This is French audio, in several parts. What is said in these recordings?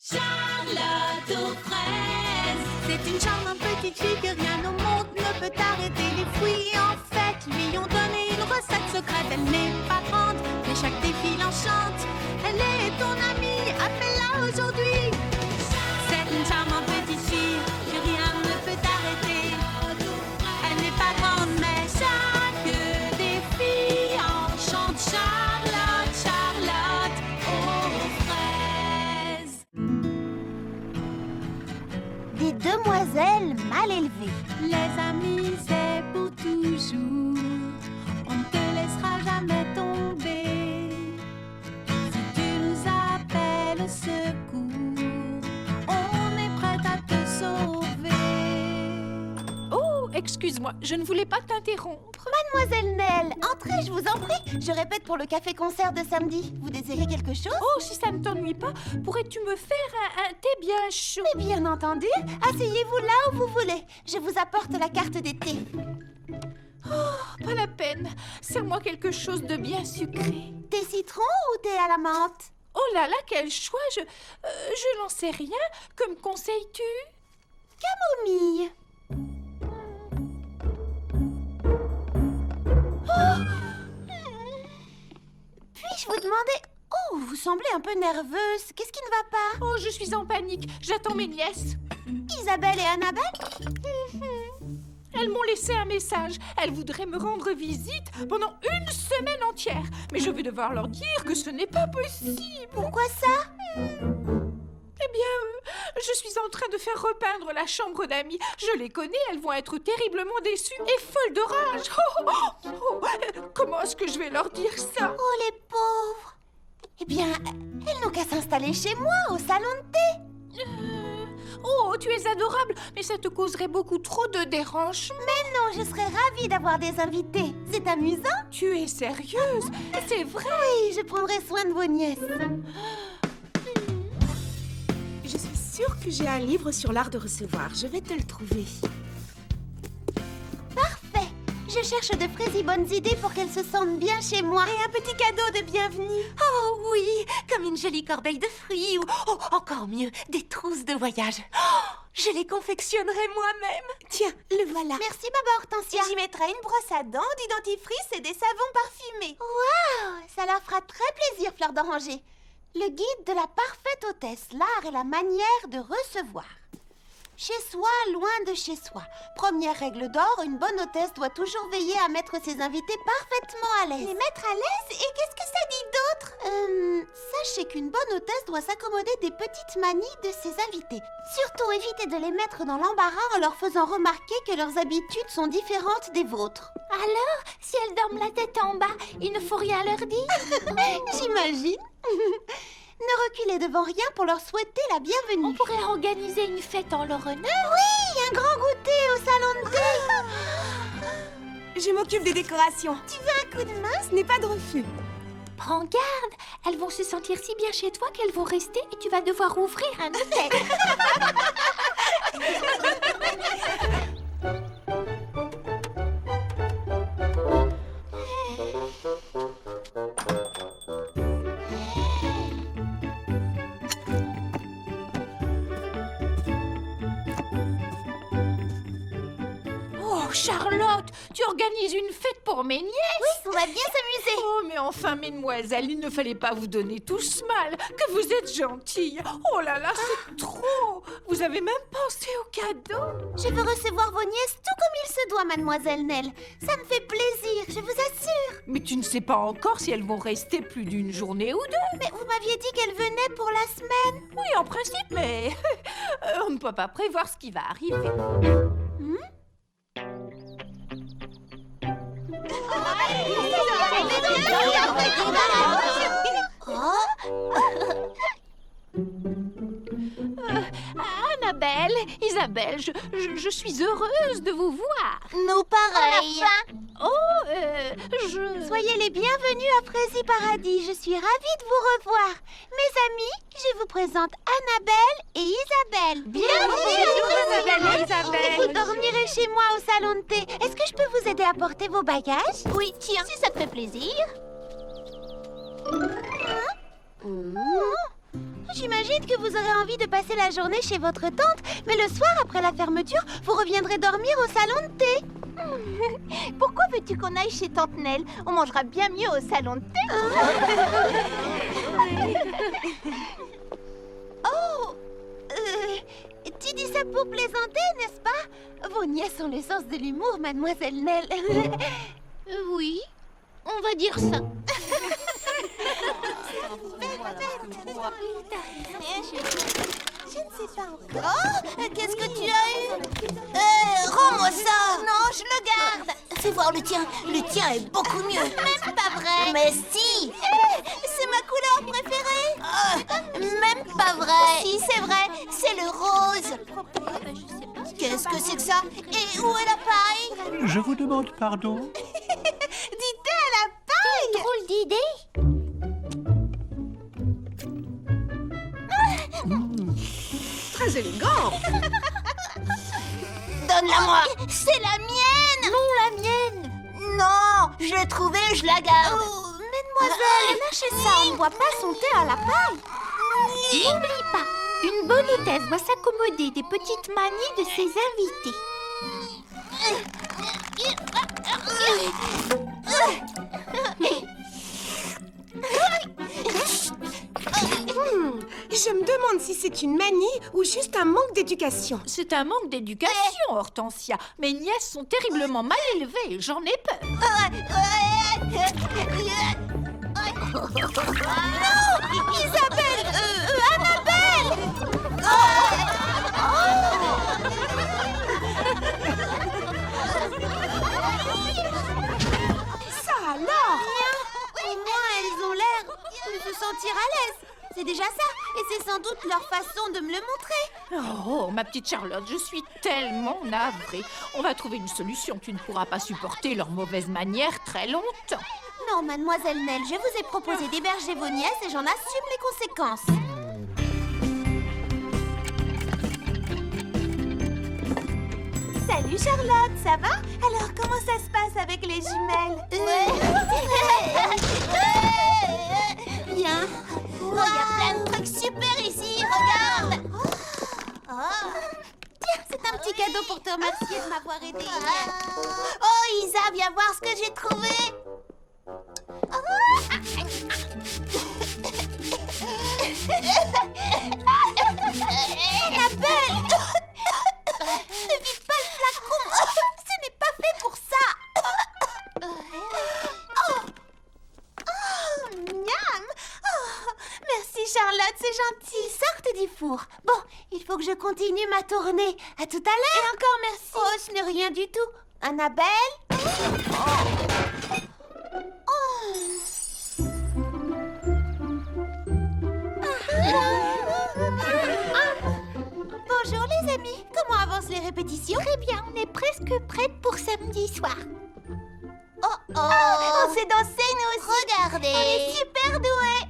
Charlotte aux fraises. C'est une charmante petite fille que rien au monde ne peut arrêter. Les fruits en fait lui ont donné une recette secrète. Elle n'est pas grande, mais chaque défi l'enchante. Elle est ton amie, appelle-la aujourd'hui. C'est une charmante petite fille que rien ne peut arrêter. Elle n'est pas grande, mais chaque défi enchante. Charlotte, Charlotte aux fraises. Des demoiselles mal élevées. Les amis, c'est pour toujours. On ne te laissera jamais tomber. Si tu nous appelles au secours, on est prête à te sauver. Oh, excuse-moi, je ne voulais pas t'interrompre. Mademoiselle Nell, entrez, je vous en prie. Je répète pour le café-concert de samedi. Vous désirez quelque chose? Oh, si ça ne t'ennuie pas, pourrais-tu me faire un thé bien chaud? Mais bien entendu. Asseyez-vous là où vous voulez. Je vous apporte la carte des thés. Oh, pas la peine. Serre-moi quelque chose de bien sucré. Thé citron ou thé à la menthe? Oh là là, quel choix! Je n'en sais rien. Que me conseilles-tu? Camomille. Puis-je vous demander... Oh, vous semblez un peu nerveuse. Qu'est-ce qui ne va pas? Oh, je suis en panique. J'attends mes nièces. Isabelle et Annabelle? Elles m'ont laissé un message. Elles voudraient me rendre visite pendant une semaine entière. Mais je vais devoir leur dire que ce n'est pas possible. Pourquoi ça? Eh bien, je suis en train de faire repeindre la chambre d'amis. Je les connais, elles vont être terriblement déçues et folles de rage. Comment est-ce que je vais leur dire ça? Oh, les pauvres. Eh bien, elles n'ont qu'à s'installer chez moi, au salon de thé. Oh, tu es adorable, mais ça te causerait beaucoup trop de dérangement. Mais non, je serais ravie d'avoir des invités. C'est amusant. Tu es sérieuse? C'est vrai? Oui, je prendrai soin de vos nièces. Je suis sûre que j'ai un livre sur l'art de recevoir. Je vais te le trouver. Parfait. Je cherche de fraisies bonnes idées pour qu'elles se sentent bien chez moi. Et un petit cadeau de bienvenue. Oh oui, comme une jolie corbeille de fruits ou, oh, encore mieux, des trousses de voyage. Oh, je les confectionnerai moi-même. Tiens, le voilà. Merci, Baba Hortensia. J'y mettrai une brosse à dents, du dentifrice et des savons parfumés. Waouh, ça leur fera très plaisir, Fleur d'Oranger. Le guide de la parfaite hôtesse, l'art et la manière de recevoir. Chez soi, loin de chez soi. Première règle d'or, une bonne hôtesse doit toujours veiller à mettre ses invités parfaitement à l'aise. Les mettre à l'aise? Et qu'est-ce que ça dit d'autre? Sachez qu'une bonne hôtesse doit s'accommoder des petites manies de ses invités. Surtout évitez de les mettre dans l'embarras en leur faisant remarquer que leurs habitudes sont différentes des vôtres. Alors, si elles dorment la tête en bas, il ne faut rien leur dire? J'imagine. Ne reculez devant rien pour leur souhaiter la bienvenue. On pourrait organiser une fête en leur honneur. Oui, un grand goûter au salon de thé. Je m'occupe des décorations. Tu veux un coup de main? Ce n'est pas de refus. Prends garde, elles vont se sentir si bien chez toi qu'elles vont rester et tu vas devoir ouvrir un hôtel. Oh, Charlotte, tu organises une fête pour mes nièces? Oui, on va bien s'amuser. Oh, mais enfin, mesdemoiselles, il ne fallait pas vous donner tous mal. Que vous êtes gentilles. Oh là là, c'est trop. Vous avez même pensé au cadeau? Je veux recevoir vos nièces tout comme il se doit, mademoiselle Nell. Ça me fait plaisir, je vous assure. Mais tu ne sais pas encore si elles vont rester plus d'une journée ou deux. Mais vous m'aviez dit qu'elles venaient pour la semaine. Oui, en principe, mais on ne peut pas prévoir ce qui va arriver. Annabelle, Isabelle, je suis heureuse de vous voir. Nous pareil. Soyez Soyez les bienvenus à Fraisies Paradis. Je suis ravie de vous revoir. Mes amis, je vous présente Annabelle et Isabelle. Annabelle et Isabelle. Vous dormirez chez moi au salon de thé. Est-ce que je peux vous aider à porter vos bagages? Oui, tiens, si ça te fait plaisir. J'imagine que vous aurez envie de passer la journée chez votre tante, mais le soir, après la fermeture, vous reviendrez dormir au salon de thé. Pourquoi veux-tu qu'on aille chez Tante Nell? On mangera bien mieux au salon de thé. Oh, tu dis ça pour plaisanter, n'est-ce pas? Vos nièces ont le sens de l'humour, mademoiselle Nell. Oui, on va dire ça. Je ne sais pas encore. Oh, qu'est-ce que tu as eu? Rends-moi ça. Non, je le garde. Fais voir le tien. Le tien est beaucoup mieux. Même pas vrai. Mais si! C'est ma couleur préférée. Même pas vrai! Si, c'est vrai. C'est le rose. Qu'est-ce que c'est que ça? Et où est la paille? Je vous demande pardon. Dis-t-elle à la paille? Drôle d'idée. Très élégant. Donne-la-moi! C'est la mienne. Non, la mienne! Non! Je l'ai trouvée, je la garde! Oh, mademoiselle, lâchez ça. On ne boit pas son thé à la paille. N'oublie pas, une bonne hôtesse doit s'accommoder des petites manies de ses invités. Je me demande si c'est une manie ou juste un manque d'éducation. C'est un manque d'éducation, Hortensia. Mes nièces sont terriblement mal élevées, j'en ai peur. Isabelle, Annabelle. Ça alors? Au moins, elles ont l'air de se sentir à l'aise. C'est déjà ça. Et c'est sans doute leur façon de me le montrer. Oh, ma petite Charlotte, je suis tellement navrée. On va trouver une solution. Tu ne pourras pas supporter leurs mauvaises manières très longtemps. Non, mademoiselle Nell, je vous ai proposé d'héberger vos nièces et j'en assume les conséquences. Salut Charlotte, ça va? Alors, comment ça se passe avec les jumelles? Bien. Oh, il y a plein de trucs super ici, regarde! Tiens, c'est un petit cadeau pour te remercier de m'avoir aidé hier. Oh, Isa, viens voir ce que j'ai trouvé! Annabelle! Ne vide pas le flacon! Ce n'est pas fait pour ça! Miam! Merci Charlotte, c'est gentil. Sorte du four. Bon, il faut que je continue ma tournée. À tout à l'heure. Et encore merci. Oh, ce n'est rien du tout. Annabelle? Bonjour les amis. Comment avancent les répétitions? Très bien, on est presque prête pour samedi soir. Oh oh! On sait danser nous aussi! Regardez! On est super doués!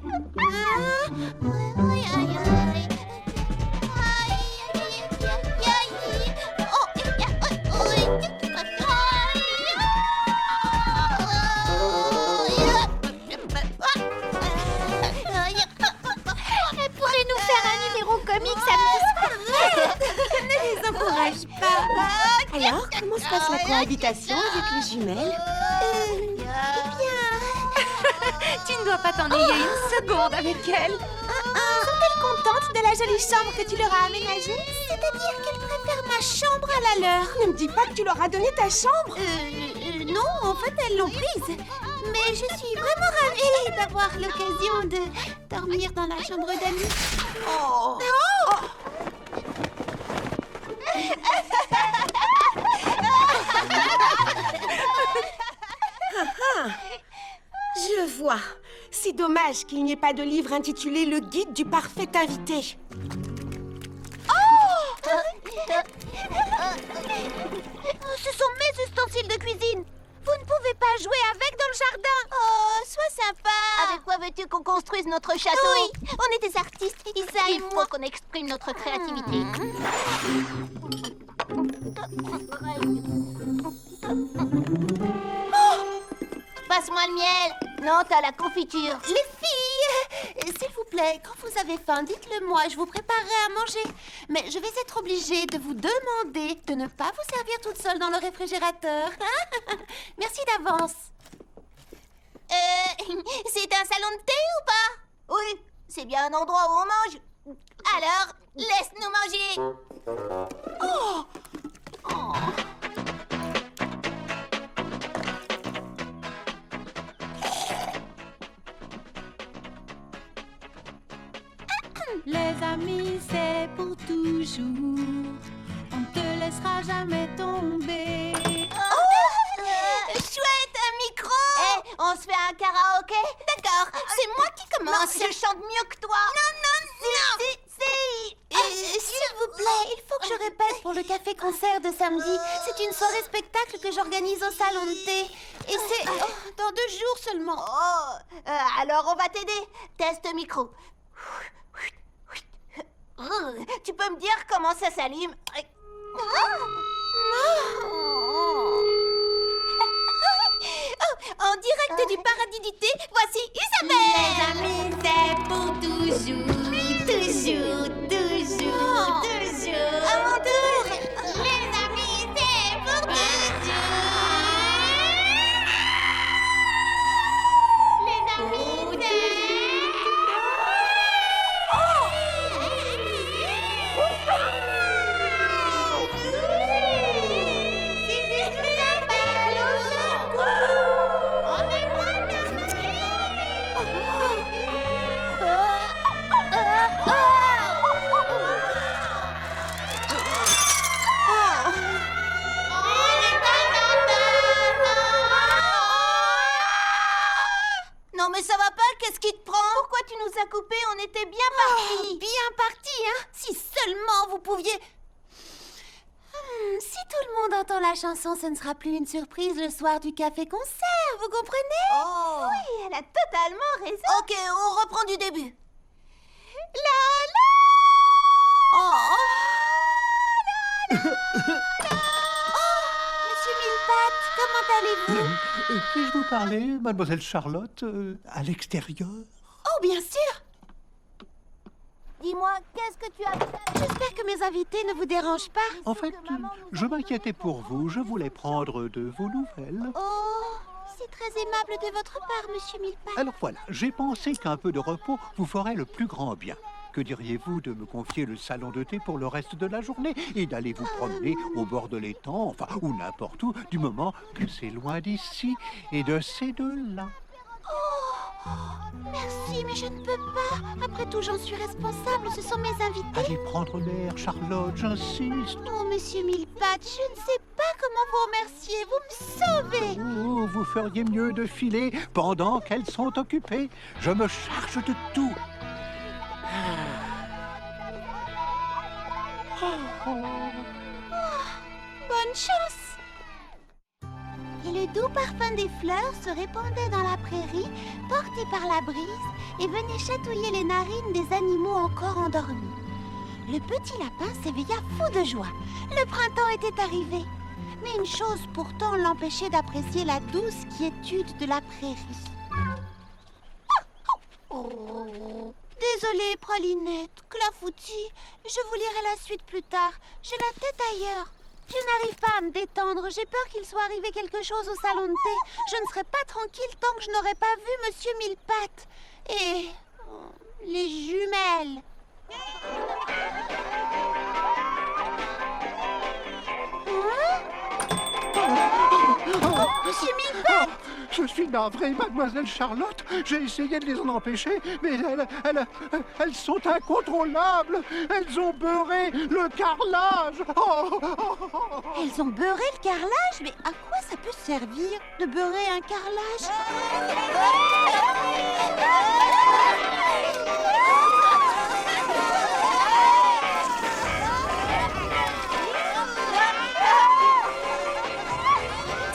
Elle pourrait nous faire un numéro comique samedi soir. Ne les encourage pas. Alors, comment se passe la cohabitation avec les jumelles? Tu ne dois pas t'ennuyer une seconde avec elle. Sont-elles contentes de la jolie chambre que tu leur as aménagée? C'est-à-dire qu'elles préfèrent ma chambre à la leur. Ne me dis pas que tu leur as donné ta chambre. Non, en fait, elles l'ont prise. Mais je suis vraiment ravie d'avoir l'occasion de dormir dans la chambre d'amis. Oh. Je vois. C'est dommage qu'il n'y ait pas de livre intitulé Le guide du parfait invité. Ce sont mes ustensiles de cuisine. Vous ne pouvez pas jouer avec dans le jardin. Oh, sois sympa. Avec quoi veux-tu qu'on construise notre château? Oui, on est des artistes, Isa et Il moi. faut qu'on exprime notre créativité. Passe-moi le miel. Non, t'as la confiture. Les filles, s'il vous plaît, quand vous vous avez faim, dites-le moi, je vous préparerai à manger. Mais je vais être obligée de vous demander de ne pas vous servir toute seule dans le réfrigérateur. Merci d'avance. C'est un salon de thé ou pas? Oui, c'est bien un endroit où on mange. Alors, laisse-nous manger. Les amis, c'est pour toujours. On te laissera jamais tomber. Chouette, un micro. On se fait un karaoké? D'accord, c'est moi qui commence. Je chante mieux que toi. Non. S'il vous plaît, il faut que je répète pour le café-concert de samedi. C'est une soirée spectacle que j'organise au salon de thé. Et c'est dans 2 jours seulement. Alors on va t'aider. Test micro. Tu peux me dire comment ça s'allume? En direct du paradis du thé, voici Isabelle. Les amis, c'est pour toujours. Toujours. À mon tour. Les amis, c'est pour toujours. Les amis, Non mais ça va pas, qu'est-ce qui te prend? Pourquoi tu nous as coupés? On était bien partis. Bien partis, hein? Si seulement vous pouviez... si tout le monde entend la chanson, ce ne sera plus une surprise le soir du café-concert, vous comprenez? Oui, elle a totalement raison. Ok, on reprend du début. Monsieur Millepattes, comment allez-vous? Puis-je vous parler, mademoiselle Charlotte, à l'extérieur? Oh, bien sûr. Dis-moi, qu'est-ce que tu as fait? J'espère que mes invités ne vous dérangent pas. En fait, je m'inquiétais pour vous. Je voulais prendre de vos nouvelles. Oh, c'est très aimable de votre part, monsieur Millepattes. Alors voilà, j'ai pensé qu'un peu de repos vous ferait le plus grand bien. Que diriez-vous de me confier le salon de thé pour le reste de la journée et d'aller vous promener au bord de l'étang, enfin, ou n'importe où, du moment que c'est loin d'ici et de ces deux-là? Merci, mais je ne peux pas. Après tout, j'en suis responsable. Ce sont mes invités. Allez prendre l'air, Charlotte, j'insiste. Oh, monsieur Millepattes, je ne sais pas comment vous remercier. Vous me sauvez. Oh, vous feriez mieux de filer pendant qu'elles sont occupées. Je me charge de tout. Bonne chance. Et le doux parfum des fleurs se répandait dans la prairie, porté par la brise, et venait chatouiller les narines des animaux encore endormis. Le petit lapin s'éveilla fou de joie. Le printemps était arrivé. Mais une chose pourtant l'empêchait d'apprécier la douce quiétude de la prairie. Désolée, Pralinette, Clafoutis, je vous lirai la suite plus tard. J'ai la tête ailleurs. Je n'arrive pas à me détendre. J'ai peur qu'il soit arrivé quelque chose au salon de thé. Je ne serai pas tranquille tant que je n'aurai pas vu Monsieur Millepattes. Et... les jumelles. Monsieur Millepattes! Je suis navré, mademoiselle Charlotte. J'ai essayé de les en empêcher, mais elles sont incontrôlables. Elles ont beurré le carrelage. Elles ont beurré le carrelage? Mais à quoi ça peut servir de beurrer un carrelage?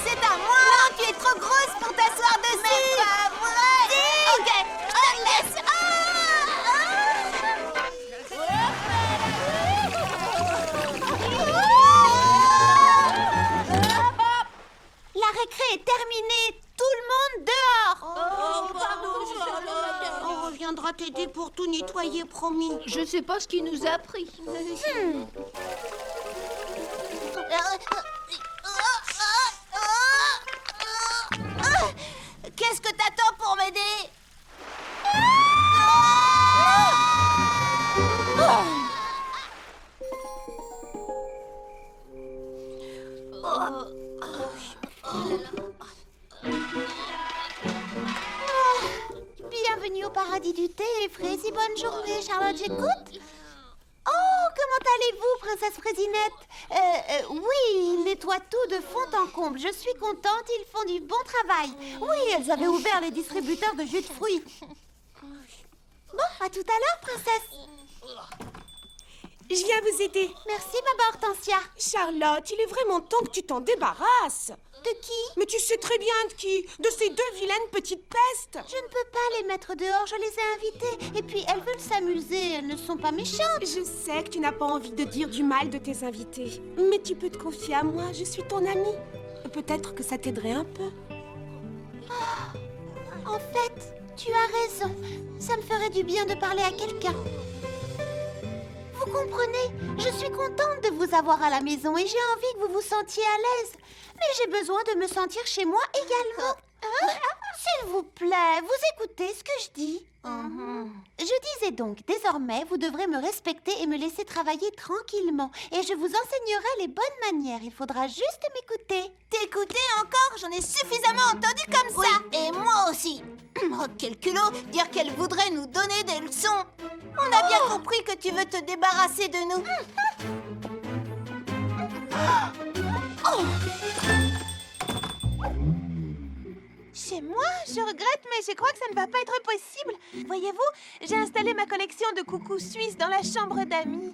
C'est à moi! Non, tu es trop grosse pour t'asseoir dessus! Mais pas vrai! Si! Ok, je te laisse! La récré est terminée! Tout le monde dehors! Oh, pardon, on revient t'aider pour tout nettoyer, promis. Je sais pas ce qui nous a pris. Qu'est-ce que t'attends pour m'aider? Bienvenue au paradis du thé et Frézy. Bonne journée, Charlotte, j'écoute. Oh, comment allez-vous, princesse Frézinette? Oui, ils nettoient tout de fond en comble. Je suis contente, ils font du bon travail. Oui, elles avaient ouvert les distributeurs de jus de fruits. Bon, à tout à l'heure, princesse. Je viens vous aider. Merci, Baba Hortensia. Charlotte, il est vraiment temps que tu t'en débarrasses. De qui? Mais tu sais très bien de qui. De ces deux vilaines petites pestes. Je ne peux pas les mettre dehors, je les ai invitées. Et puis, elles veulent s'amuser, elles ne sont pas méchantes. Je sais que tu n'as pas envie de dire du mal de tes invités. Mais tu peux te confier à moi, je suis ton amie. Peut-être que ça t'aiderait un peu. En fait, tu as raison. Ça me ferait du bien de parler à quelqu'un. Vous comprenez? Je suis contente de vous avoir à la maison et j'ai envie que vous vous sentiez à l'aise. Mais j'ai besoin de me sentir chez moi également. S'il vous plaît, vous écoutez ce que je dis? Je disais donc, désormais, vous devrez me respecter et me laisser travailler tranquillement. Et je vous enseignerai les bonnes manières. Il faudra juste m'écouter. T'écouter encore? J'en ai suffisamment entendu comme ça. Et moi aussi. Oh, quel culot, dire qu'elle voudrait nous donner des leçons. On a bien compris que tu veux te débarrasser de nous. Chez moi, je regrette, mais je crois que ça ne va pas être possible. Voyez-vous, j'ai installé ma collection de coucous suisses dans la chambre d'amis.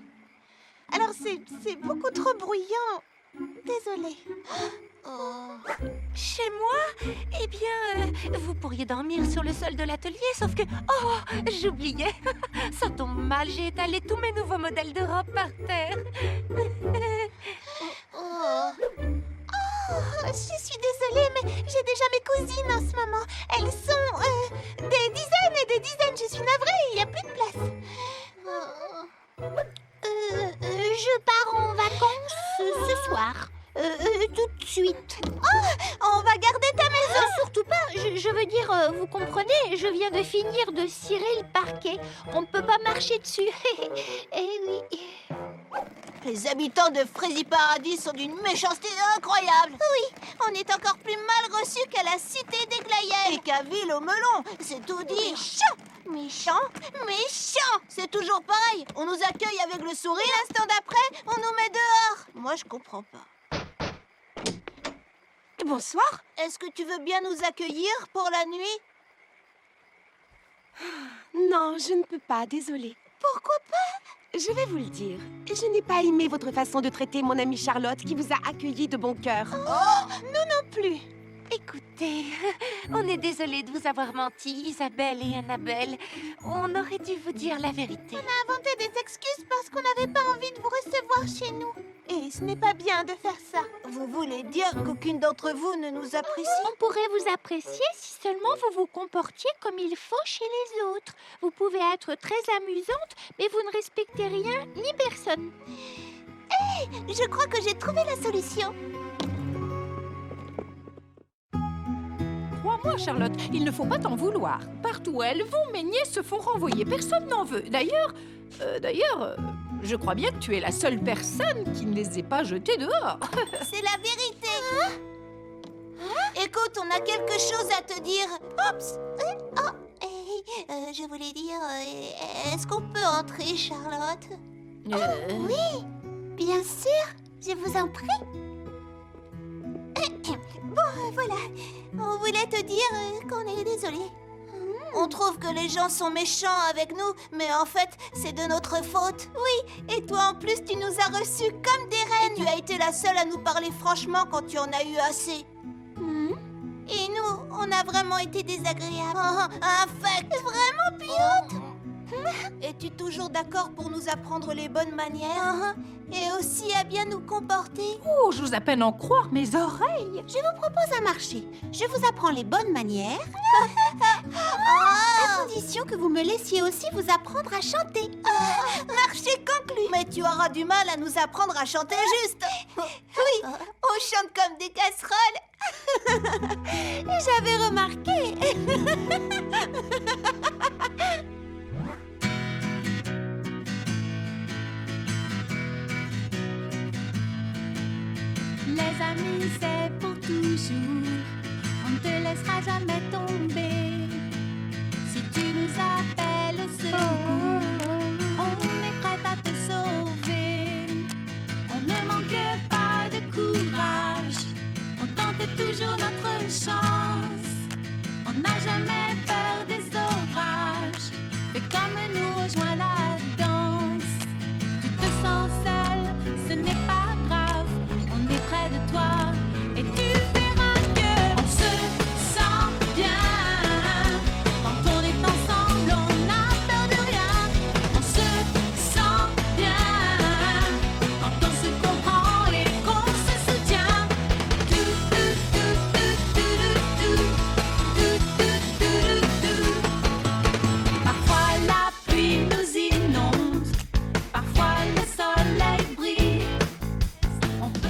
Alors c'est beaucoup trop bruyant. Désolée. Chez moi? Eh bien, vous pourriez dormir sur le sol de l'atelier, sauf que... Oh, j'oubliais. Ça tombe mal, j'ai étalé tous mes nouveaux modèles de robes par terre. Je suis désolée, mais j'ai déjà mes cousines en ce moment. Elles sont des dizaines et des dizaines. Je suis navrée, il n'y a plus de place. Je pars en vacances ce soir. Tout de suite. On va garder ta maison. Surtout pas, je veux dire, vous comprenez, je viens de finir de cirer le parquet. On ne peut pas marcher dessus. Eh oui. Les habitants de Frézy Paradis sont d'une méchanceté incroyable. Oui, on est encore plus mal reçus qu'à la cité des Glaïennes. Et qu'à Ville-au-Melon, c'est tout dire. Méchant, c'est toujours pareil. On nous accueille avec le sourire, l'instant d'après, on nous met dehors. Moi, je comprends pas. Bonsoir. Est-ce que tu veux bien nous accueillir pour la nuit? Non, je ne peux pas, désolée. Pourquoi pas? Je vais vous le dire. Je n'ai pas aimé votre façon de traiter mon amie Charlotte qui vous a accueilli de bon cœur. Non plus. Écoutez, on est désolé de vous avoir menti, Isabelle et Annabelle. On aurait dû vous dire la vérité. Inventer des excuses parce qu'on n'avait pas envie de vous recevoir chez nous. Et ce n'est pas bien de faire ça. Vous voulez dire qu'aucune d'entre vous ne nous apprécie? On pourrait vous apprécier si seulement vous vous comportiez comme il faut chez les autres. Vous pouvez être très amusante, mais vous ne respectez rien ni personne. Je crois que j'ai trouvé la solution. Crois-moi, Charlotte, il ne faut pas t'en vouloir. Partout où elles vont, mes nièces se font renvoyer. Personne n'en veut. D'ailleurs, je crois bien que tu es la seule personne qui ne les ait pas jetées dehors. C'est la vérité. Écoute, on a quelque chose à te dire. Oups. Je voulais dire, est-ce qu'on peut entrer, Charlotte? Oui, bien sûr, je vous en prie. Bon, voilà. On voulait te dire qu'on est désolé. On trouve que les gens sont méchants avec nous, mais en fait, c'est de notre faute. Oui, et toi en plus, tu nous as reçus comme des reines. Et tu as été la seule à nous parler franchement quand tu en as eu assez. Et nous, on a vraiment été désagréables. Infect. Vraiment piote. Es-tu toujours d'accord pour nous apprendre les bonnes manières? Et aussi à bien nous comporter? Oh, j'ose à peine en croire mes oreilles. Je vous propose un marché. Je vous apprends les bonnes manières. À condition que vous me laissiez aussi vous apprendre à chanter. Marché conclu. Mais tu auras du mal à nous apprendre à chanter juste. Oui, on chante comme des casseroles. J'avais remarqué. Les amis, c'est pour toujours. On ne te laissera jamais tomber. Si tu nous appelles au secours, on est prêt à te sauver. On ne manque pas de courage. On tente toujours notre chance. On n'a jamais peur des orages. Fais comme nous, rejoins la danse. Tu te sens seul, ce n'est pas grave. On est près de toi et tu verras que on se sent bien. Quand on est ensemble, on n'a peur de rien. On se sent bien. Quand on se comprend et qu'on se soutient. Parfois la pluie nous inonde. Parfois le soleil brille. On peut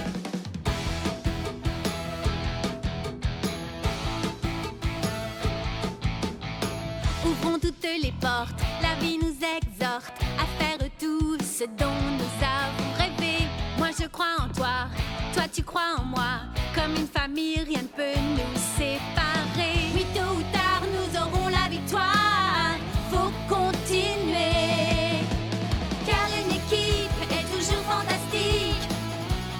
Ouvrons toutes les portes, la vie nous exhorte à faire tout ce dont nous avons rêvé. Moi je crois en toi, toi tu crois en moi. Comme une famille, rien ne peut nous séparer. Oui, tôt ou tard, nous aurons la victoire. Faut continuer, car une équipe est toujours fantastique,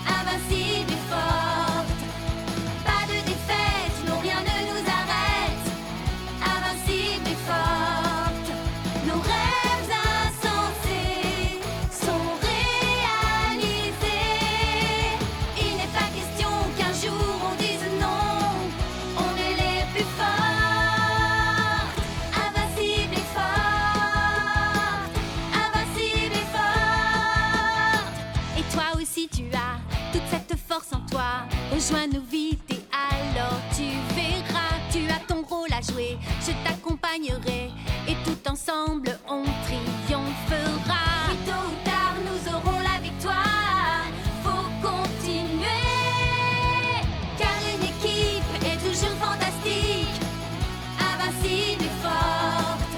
invincible et forte. Pas de défaite, non rien ne nous arrête. Invincible et forte, nos rêves insensés sont réalisés. Il n'est pas question qu'un jour on dise non, on est les plus fortes. Invincible et forte, invincible et forte. Et toi aussi tu as toute cette force en toi. Rejoins-nous vite et alors tu verras. Tu as ton rôle à jouer, je t'accompagnerai. Et tout ensemble on triomphera. Oui, tôt ou tard nous aurons la victoire. Faut continuer, car une équipe est toujours fantastique, invincible et forte.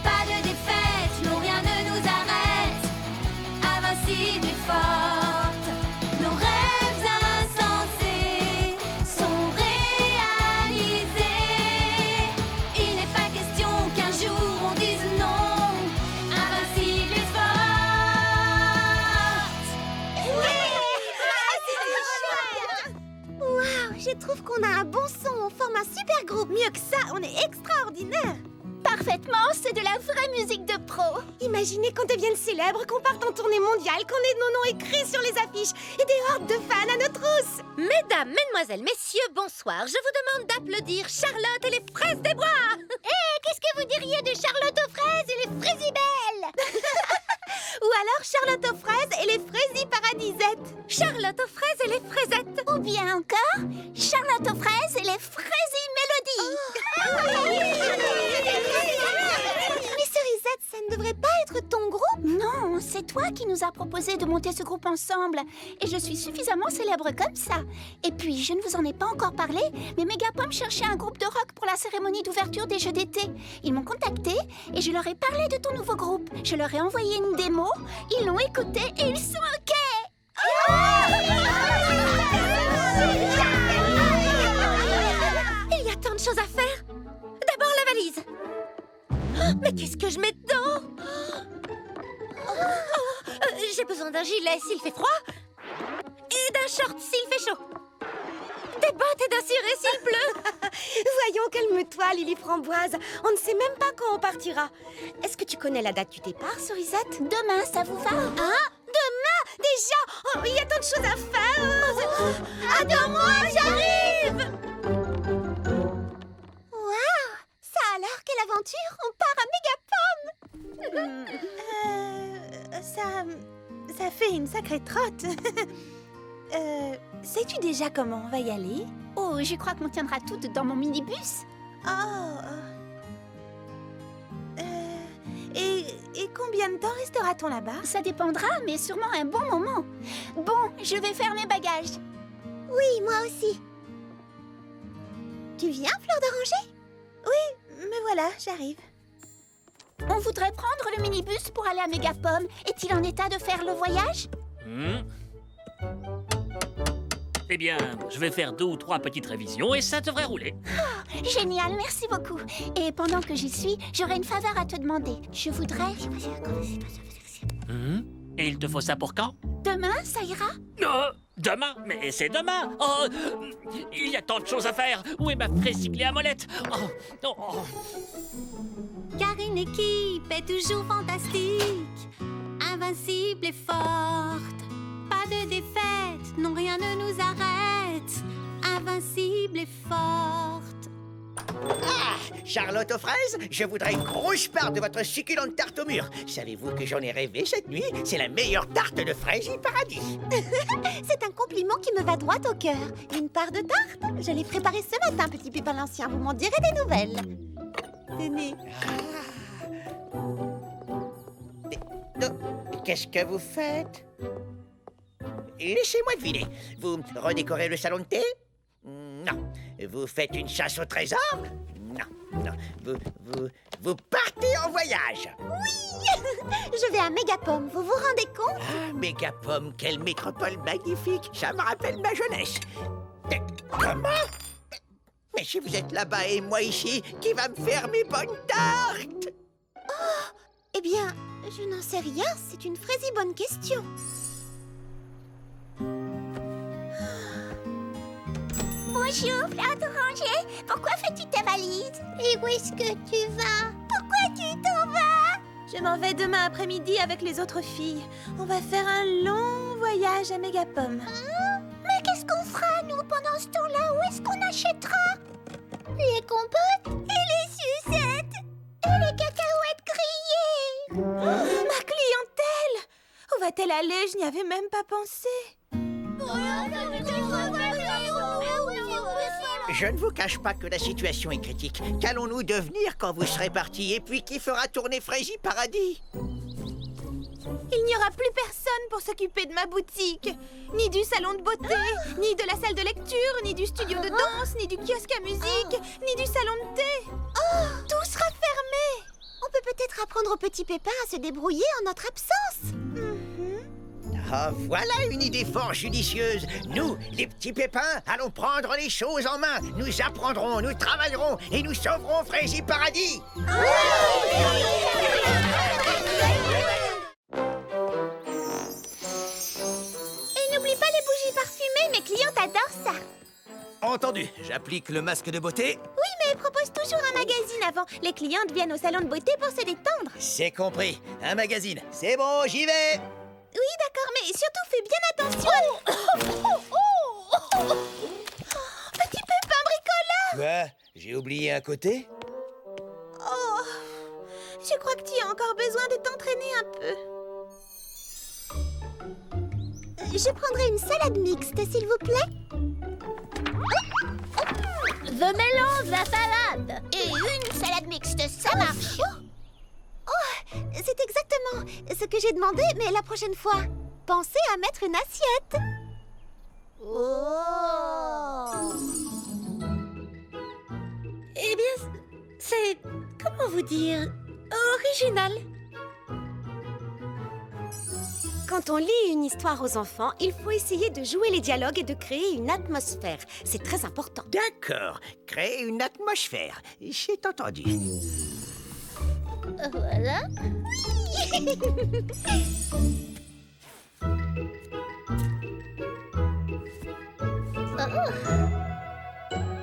Pas de défaite, non rien ne nous arrête. Invincible et forte, nos rêves insensés sont réalisés. Il n'est pas question qu'un jour on dise non. Invincible et forte. Waouh, je trouve qu'on a un bon son, on forme un super groupe. Mieux que ça, on est extraordinaire. Parfaitement, c'est de la vraie musique de pro. Imaginez qu'on devienne célèbre, qu'on parte en tournée mondiale, qu'on ait nos noms écrits sur les affiches et des hordes de fans à nos trousses. Mesdames, mesdemoiselles, messieurs, bonsoir. Je vous demande d'applaudir Charlotte et les fraises des bois. Qu'est-ce que vous diriez de Charlotte aux fraises et les fraisibelles? Ou alors Charlotte aux fraises et les fraisiparadisettes. Charlotte aux fraises et les fraisettes. Ou bien encore Charlotte aux fraises et les fraisi-mélodies. Mais Cerisette, ça ne devrait pas être ton groupe? Non, c'est toi qui nous as proposé de monter ce groupe ensemble. Et je suis suffisamment célèbre comme ça. Et puis, je ne vous en ai pas encore parlé, mais Megapom cherchait un groupe de rock pour la cérémonie d'ouverture des Jeux d'été. Ils m'ont contacté et je leur ai parlé de ton nouveau groupe. Je leur ai envoyé une démo, ils l'ont écouté et ils sont OK. Il y a tant de choses à faire. D'abord la valise. Mais qu'est-ce que je mets dedans? J'ai besoin d'un gilet s'il fait froid et d'un short s'il fait chaud. Des bottes et d'un ciré s'il pleut. Voyons, calme-toi, Lily Framboise. On ne sait même pas quand on partira. Est-ce que tu connais la date du départ, Cerisette? Demain, ça vous va? Hein? Demain? Déjà? Oh, il y a tant de choses à faire. Attends-moi, j'arrive! Waouh! Ça alors, quelle aventure! On part à Megapom! Ça fait une sacrée trotte. Sais-tu déjà comment on va y aller? Oh, je crois qu'on tiendra toutes dans mon minibus. Et combien de temps restera-t-on là-bas? Ça dépendra, mais sûrement un bon moment. Bon, je vais faire mes bagages. Oui, moi aussi. Tu viens, Fleur d'Oranger? Me voilà, j'arrive. On voudrait prendre le minibus pour aller à Mégapome. Est-il en état de faire le voyage? Eh bien, je vais faire 2 ou 3 petites révisions et ça devrait rouler. Génial, merci beaucoup. Et pendant que j'y suis, j'aurais une faveur à te demander. Je voudrais... Et il te faut ça pour quand? Demain, ça ira? Demain? Mais c'est demain! Oh, il y a tant de choses à faire! Où est ma fraisiclée à molette? Car une équipe est toujours fantastique, invincible et forte. Pas de défaite, non rien ne nous arrête. Invincible et forte. Charlotte aux fraises, je voudrais une grosse part de votre succulente tarte au mur. Savez-vous que j'en ai rêvé cette nuit? C'est la meilleure tarte de Fraisie Paradis. C'est un compliment qui me va droit au cœur. Une part de tarte? Je l'ai préparée ce matin, petit Pépin l'Ancien. Vous m'en direz des nouvelles. Tenez. Qu'est-ce que vous faites? Laissez-moi deviner. Vous redécorez le salon de thé? Non. Vous faites une chasse au trésor? Non. Vous partez en voyage? Je vais à Mégapome, vous vous rendez compte? Ah, Mégapome, quelle métropole magnifique! Ça me rappelle ma jeunesse. Mais comment? Mais si vous êtes là-bas et moi ici, qui va me faire mes bonnes tartes? Eh bien, je n'en sais rien, c'est une fraisie bonne question. Bonjour, Fleur d'Oranger. Pourquoi fais-tu ta valise? Et où est-ce que tu vas? Pourquoi tu t'en vas? Je m'en vais demain après-midi avec les autres filles. On va faire un long voyage à Mégapome. Mais qu'est-ce qu'on fera, nous, pendant ce temps-là? Où est-ce qu'on achètera? Les compotes? Et les sucettes? Et les cacahuètes grillées? Ma clientèle! Où va-t-elle aller? Je n'y avais même pas pensé. Je ne vous cache pas que la situation est critique. Qu'allons-nous devenir quand vous serez partis? Et puis qui fera tourner Fraisie Paradis? Il n'y aura plus personne pour s'occuper de ma boutique. Ni du salon de beauté, ni de la salle de lecture, ni du studio de danse, ni du kiosque à musique, ni du salon de thé. Tout sera fermé. On peut peut-être apprendre au petit Pépin à se débrouiller en notre absence. Ah, voilà une idée fort judicieuse. Nous, les petits pépins, allons prendre les choses en main. Nous apprendrons, nous travaillerons et nous sauverons Fraisie Paradis. Et n'oublie pas les bougies parfumées, mes clientes adorent ça. Entendu, j'applique le masque de beauté. Oui, mais propose toujours un magazine avant. Les clientes viennent au salon de beauté pour se détendre. C'est compris. Un magazine. C'est bon, j'y vais. Oui, d'accord, mais surtout fais bien attention. Petit Pépin bricoleur. Quoi? J'ai oublié un côté? Oh, je crois que tu as encore besoin de t'entraîner un peu. Je prendrai une salade mixte, s'il vous plaît. The melon, la salade. Et une salade mixte, ça marche. Oh, c'est exactement ce que j'ai demandé, mais la prochaine fois, pensez à mettre une assiette. Eh bien, c'est... comment vous dire... original. Quand on lit une histoire aux enfants, il faut essayer de jouer les dialogues et de créer une atmosphère. C'est très important. D'accord. Créer une atmosphère. C'est entendu. Voilà.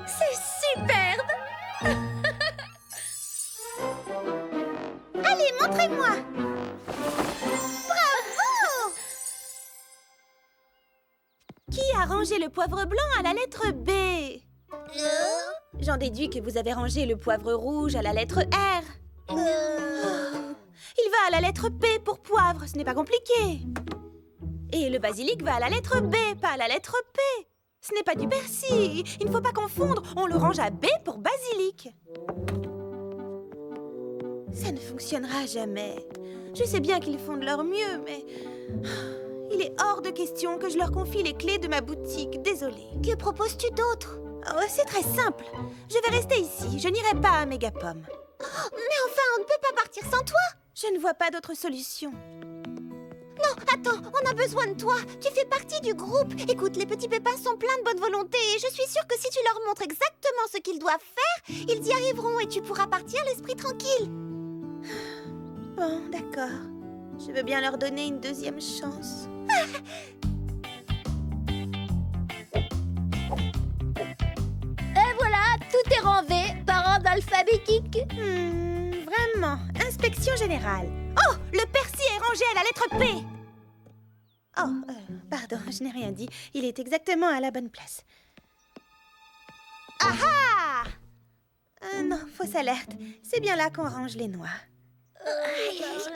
C'est superbe. Allez, montrez-moi. Qui a rangé le poivre blanc à la lettre B? J'en déduis que vous avez rangé le poivre rouge à la lettre R. Il va à la lettre P pour poivre, ce n'est pas compliqué. Et le basilic va à la lettre B, pas à la lettre P. Ce n'est pas du persil, il ne faut pas confondre, on le range à B pour basilic. Ça ne fonctionnera jamais. Je sais bien qu'ils font de leur mieux, mais... il est hors de question que je leur confie les clés de ma boutique, désolée. Que proposes-tu d'autre? Oh, c'est très simple. Je vais rester ici, je n'irai pas à Mégapom. Mais enfin, on ne peut pas partir sans toi. Je ne vois pas d'autre solution. Non, attends, on a besoin de toi. Tu fais partie du groupe. Écoute, les petits pépins sont pleins de bonne volonté et je suis sûre que si tu leur montres exactement ce qu'ils doivent faire, ils y arriveront et tu pourras partir l'esprit tranquille. Bon, d'accord. Je veux bien leur donner une deuxième chance. Et voilà, tout est rangé par ordre alphabétique. Vraiment, inspection générale. Oh, le persil est rangé à la lettre P. Oh, pardon, je n'ai rien dit. Il est exactement à la bonne place. Ah ah! Non, fausse alerte. C'est bien là qu'on range les noix.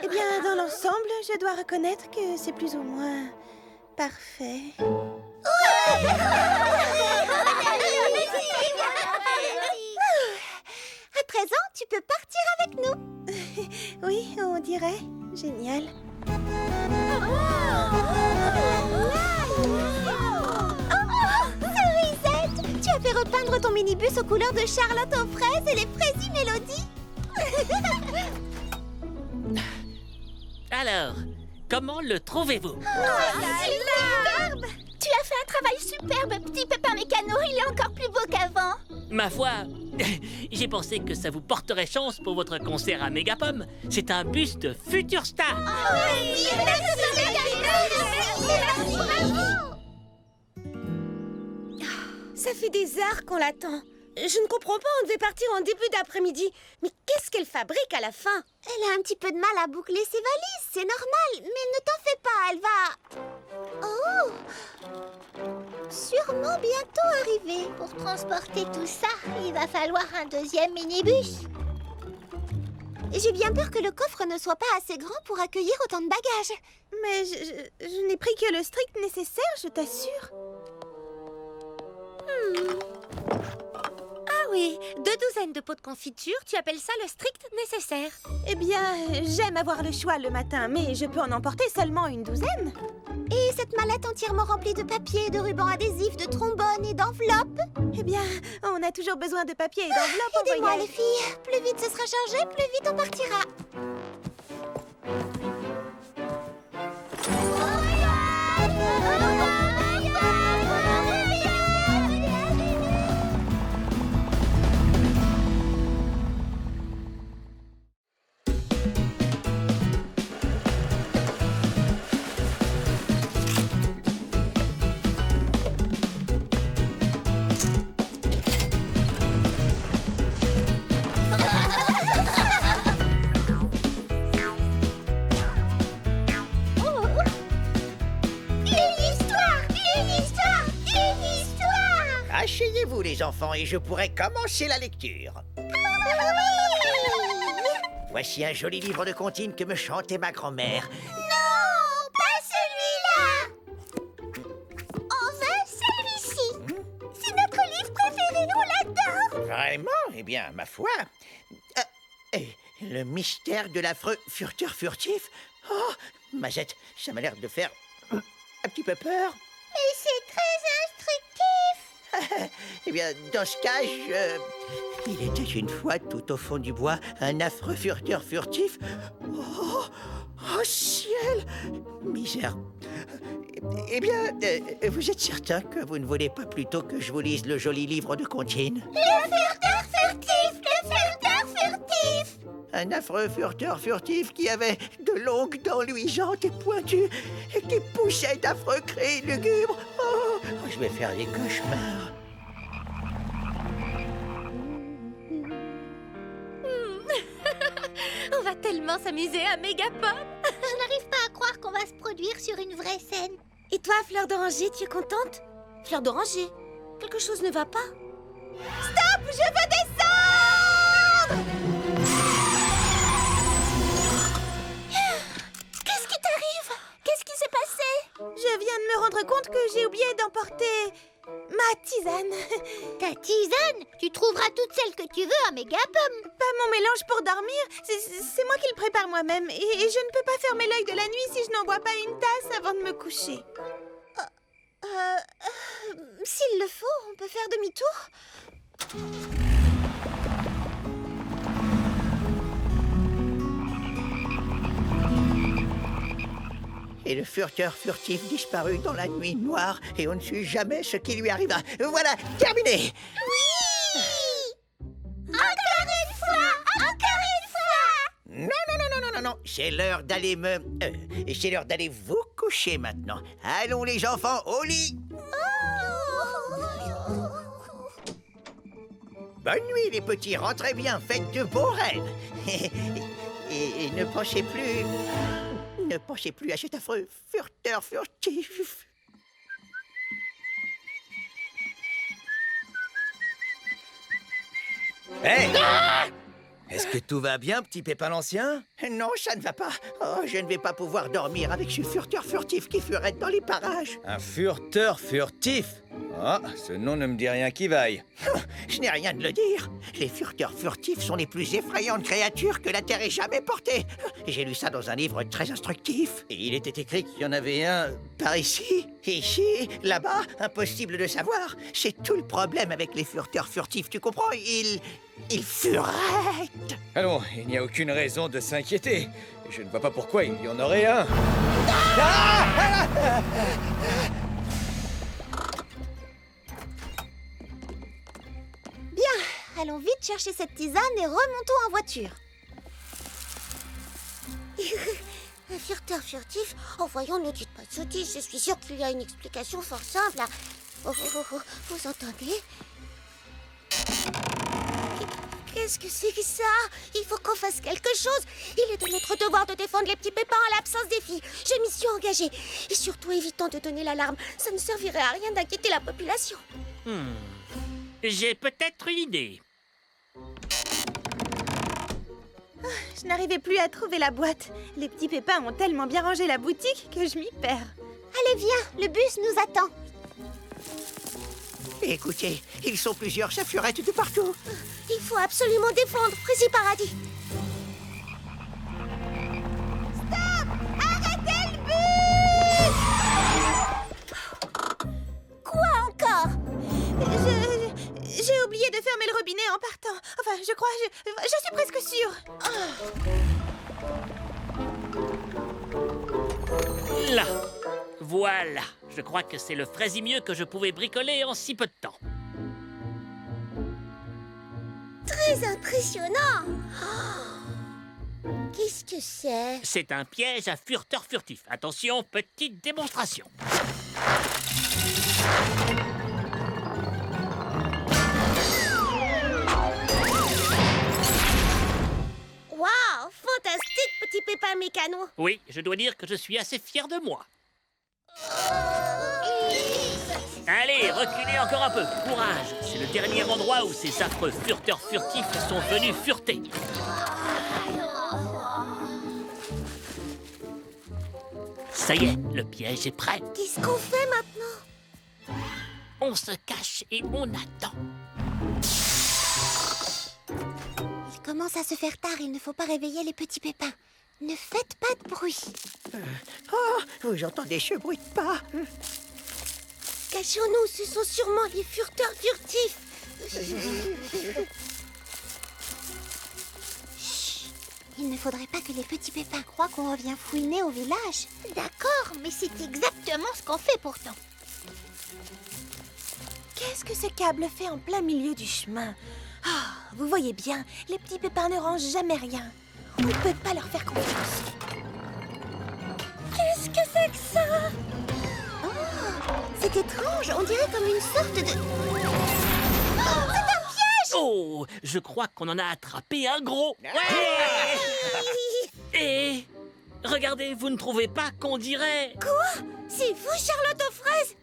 Eh bien, dans l'ensemble, je dois reconnaître que c'est plus ou moins parfait. À 13 ans, tu peux partir avec nous. Oui, on dirait. Génial. Cerisette, tu as fait repeindre ton minibus aux couleurs de Charlotte aux fraises et les fraisies Mélodie. Alors, comment le trouvez-vous? Superbe. Tu as fait un travail superbe, petit pépin mécano. Il est encore plus beau qu'avant. Ma foi, j'ai pensé que ça vous porterait chance pour votre concert à Mégapom. C'est un bus de future star. Ça fait des heures qu'on l'attend. Je ne comprends pas, on devait partir en début d'après-midi. Mais qu'est-ce qu'elle fabrique à la fin? Elle a un petit peu de mal à boucler ses valises, c'est normal. Mais ne t'en fais pas, elle va... Oh! Sûrement bientôt arriver. Pour transporter tout ça, il va falloir un deuxième minibus. J'ai bien peur que le coffre ne soit pas assez grand pour accueillir autant de bagages. Mais je n'ai pris que le strict nécessaire, je t'assure. Ah oui, 2 douzaines de pots de confiture, tu appelles ça le strict nécessaire? Eh bien, j'aime avoir le choix le matin, mais je peux en emporter seulement une douzaine. Et cette mallette entièrement remplie de papier, de rubans adhésifs, de trombones et d'enveloppes? Eh bien, on a toujours besoin de papier et d'enveloppes en Aidez-moi voyage. les filles, plus vite ce sera chargé, plus vite on partira. Asseyez-vous les enfants et je pourrai commencer la lecture. Voici un joli livre de comptines que me chantait ma grand-mère. Non, pas celui-là. On veut celui-ci. C'est notre livre préféré, on l'adore. Vraiment? Eh bien, ma foi. Le mystère de l'affreux furteur furtif. Oh, Mazette, ça m'a l'air de faire un petit peu peur. Mais c'est très instructif. Eh bien, dans ce cas, il était une fois tout au fond du bois un affreux furteur furtif. Oh, oh ciel! Misère. Eh bien, vous êtes certain que vous ne voulez pas plutôt que je vous lise le joli livre de comptines? Le furteur furtif, le furteur furtif. Un affreux furteur furtif qui avait de longues dents luisantes et pointues et qui poussait d'affreux cris lugubres. Oh, je vais faire des cauchemars. On va tellement s'amuser à Mégapom. Je n'arrive pas à croire qu'on va se produire sur une vraie scène. Et toi, Fleur d'Oranger, tu es contente? Fleur d'Oranger, quelque chose ne va pas? Stop, je veux descendre! rendre compte que j'ai oublié d'emporter ma tisane. Ta tisane? Tu trouveras toutes celles que tu veux à Megapom. Pas mon mélange pour dormir, c'est moi qui le prépare moi-même. Et je ne peux pas fermer l'œil de la nuit si je n'en bois pas une tasse avant de me coucher. S'il le faut, on peut faire demi-tour. Et le furteur furtif disparut dans la nuit noire et on ne sut jamais ce qui lui arriva. Voilà, terminé. Non, c'est l'heure d'aller c'est l'heure d'aller vous coucher maintenant. Allons les enfants, au lit. Bonne nuit les petits, rentrez bien, faites de beaux rêves. et ne pensez plus à cet affreux furteur furtif. Hey! Est-ce que tout va bien, petit Pépin l'Ancien? Non, ça ne va pas. Oh, je ne vais pas pouvoir dormir avec ce furteur furtif qui furette dans les parages. Un furteur furtif? Ah, ce nom ne me dit rien qui vaille. Je n'ai rien de le dire. Les furteurs furtifs sont les plus effrayantes créatures que la Terre ait jamais portées. J'ai lu ça dans un livre très instructif. Et il était écrit qu'il y en avait un par ici, là-bas, impossible de savoir. C'est tout le problème avec les furteurs furtifs, tu comprends? Ils furettent. Allons, il n'y a aucune raison de s'inquiéter. Je ne vois pas pourquoi il y en aurait un. Bien, allons vite chercher cette tisane et remontons en voiture. Un furteur furtif? Oh voyons, ne dites pas de sottises, je suis sûre qu'il y a une explication fort simple. Oh, vous entendez? Qu'est-ce que c'est que ça? Il faut qu'on fasse quelque chose. Il est de notre devoir de défendre les petits pépins à l'absence des filles. Je m'y suis engagée. Et surtout, évitons de donner l'alarme. Ça ne servirait à rien d'inquiéter la population. J'ai peut-être une idée. Je n'arrivais plus à trouver la boîte. Les petits pépins ont tellement bien rangé la boutique que je m'y perds. Allez, viens, le bus nous attend. Écoutez, ils sont plusieurs, ça furette de partout. Il faut absolument défendre Frizzy Paradis. Stop! Arrêtez le bus! Quoi encore? J'ai oublié de fermer le robinet en partant. Enfin, je crois, je suis presque sûre. Là, voilà. Je crois que c'est le fraisimieux que je pouvais bricoler en si peu de temps. Très impressionnant. Qu'est-ce que c'est? C'est un piège à furteur furtif. Attention, petite démonstration. Waouh, fantastique, petit pépin mécano. Oui, je dois dire que je suis assez fier de moi. Allez, reculez encore un peu. Courage. C'est le dernier endroit où ces affreux furteurs furtifs sont venus fureter. Ça y est, le piège est prêt. Qu'est-ce qu'on fait maintenant? On se cache et on attend. Il commence à se faire tard, il ne faut pas réveiller les petits pépins. Ne faites pas de bruit. Oh, vous entendez ce bruit de pas? Cachons-nous, ce sont sûrement les furteurs furtifs. Chut. Il ne faudrait pas que les petits pépins croient qu'on revient fouiner au village. D'accord, mais c'est exactement ce qu'on fait pourtant. Qu'est-ce que ce câble fait en plein milieu du chemin? Ah, vous voyez bien, les petits pépins ne rangent jamais rien. On ne peut pas leur faire confiance. Qu'est-ce que c'est que ça? Oh, c'est étrange, on dirait comme une sorte de... Oh, c'est un piège! Oh, je crois qu'on en a attrapé un gros. Ouais. Et regardez, vous ne trouvez pas qu'on dirait... Quoi? C'est vous, Charlotte aux fraises?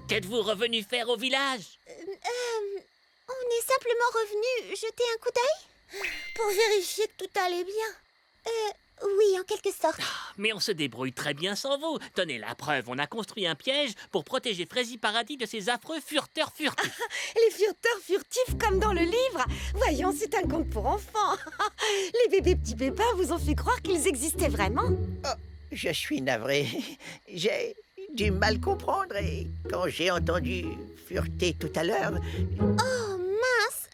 Qu'êtes-vous revenu faire au village? On est simplement revenu jeter un coup d'œil pour vérifier que tout allait bien. Oui, en quelque sorte. Mais on se débrouille très bien sans vous. Tenez la preuve, on a construit un piège pour protéger Frézy Paradis de ces affreux furteurs furtifs. Les furteurs furtifs comme dans le livre. Voyons, c'est un conte pour enfants. Les bébés petits pépins vous ont fait croire qu'ils existaient vraiment. Oh, je suis navré. J'ai du mal comprendre et quand j'ai entendu fureter tout à l'heure... Oh, mince.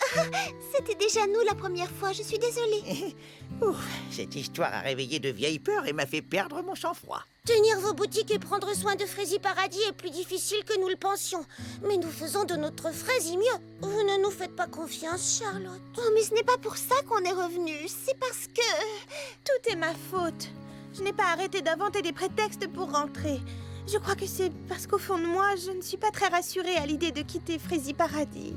C'était déjà nous la première fois, je suis désolée. Ouf, cette histoire a réveillé de vieilles peurs et m'a fait perdre mon sang-froid. Tenir vos boutiques et prendre soin de Frézy Paradis est plus difficile que nous le pensions. Mais nous faisons de notre Frézy mieux. Vous ne nous faites pas confiance, Charlotte. Oh, mais ce n'est pas pour ça qu'on est revenu. C'est parce que... Tout est ma faute. Je n'ai pas arrêté d'inventer des prétextes pour rentrer. Je crois que c'est parce qu'au fond de moi, je ne suis pas très rassurée à l'idée de quitter Frézy Paradis.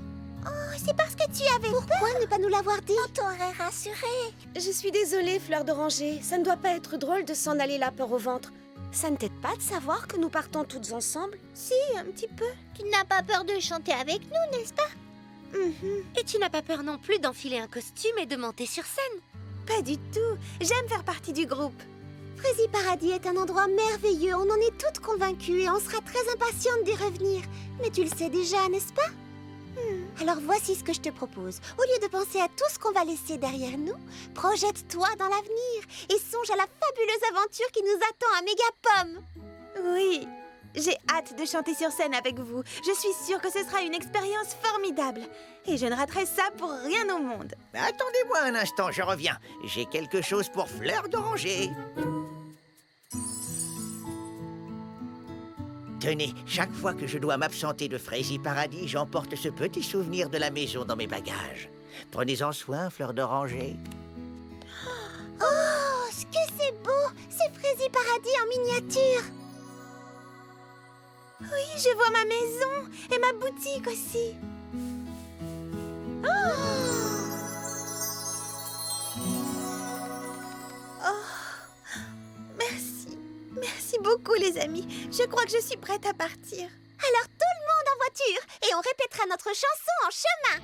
Oh, c'est parce que tu avais peur. Pourquoi ne pas nous l'avoir dit? On t'aurait rassuré. Je suis désolée, Fleur d'Oranger. Ça ne doit pas être drôle de s'en aller la peur au ventre. Ça ne t'aide pas de savoir que nous partons toutes ensemble? Si, un petit peu. Tu n'as pas peur de chanter avec nous, n'est-ce pas? Et tu n'as pas peur non plus d'enfiler un costume et de monter sur scène? Pas du tout. J'aime faire partie du groupe. Frézy Paradis est un endroit merveilleux. On en est toutes convaincues et on sera très impatientes d'y revenir. Mais tu le sais déjà, n'est-ce pas? Alors voici ce que je te propose. Au lieu de penser à tout ce qu'on va laisser derrière nous, projette-toi dans l'avenir et songe à la fabuleuse aventure qui nous attend à Mégapom. Oui, j'ai hâte de chanter sur scène avec vous. Je suis sûre que ce sera une expérience formidable. Et je ne raterai ça pour rien au monde. Attendez-moi un instant, je reviens. J'ai quelque chose pour Fleur d'Oranger. Tenez, chaque fois que je dois m'absenter de Frézy Paradis, j'emporte ce petit souvenir de la maison dans mes bagages. Prenez-en soin, Fleur d'Oranger. Oh, ce que c'est beau! C'est Frézy Paradis en miniature. Oui, je vois ma maison et ma boutique aussi. Oh, merci. Merci beaucoup, les amis. Je crois que je suis prête à partir. Alors tout le monde en voiture et on répétera notre chanson en chemin.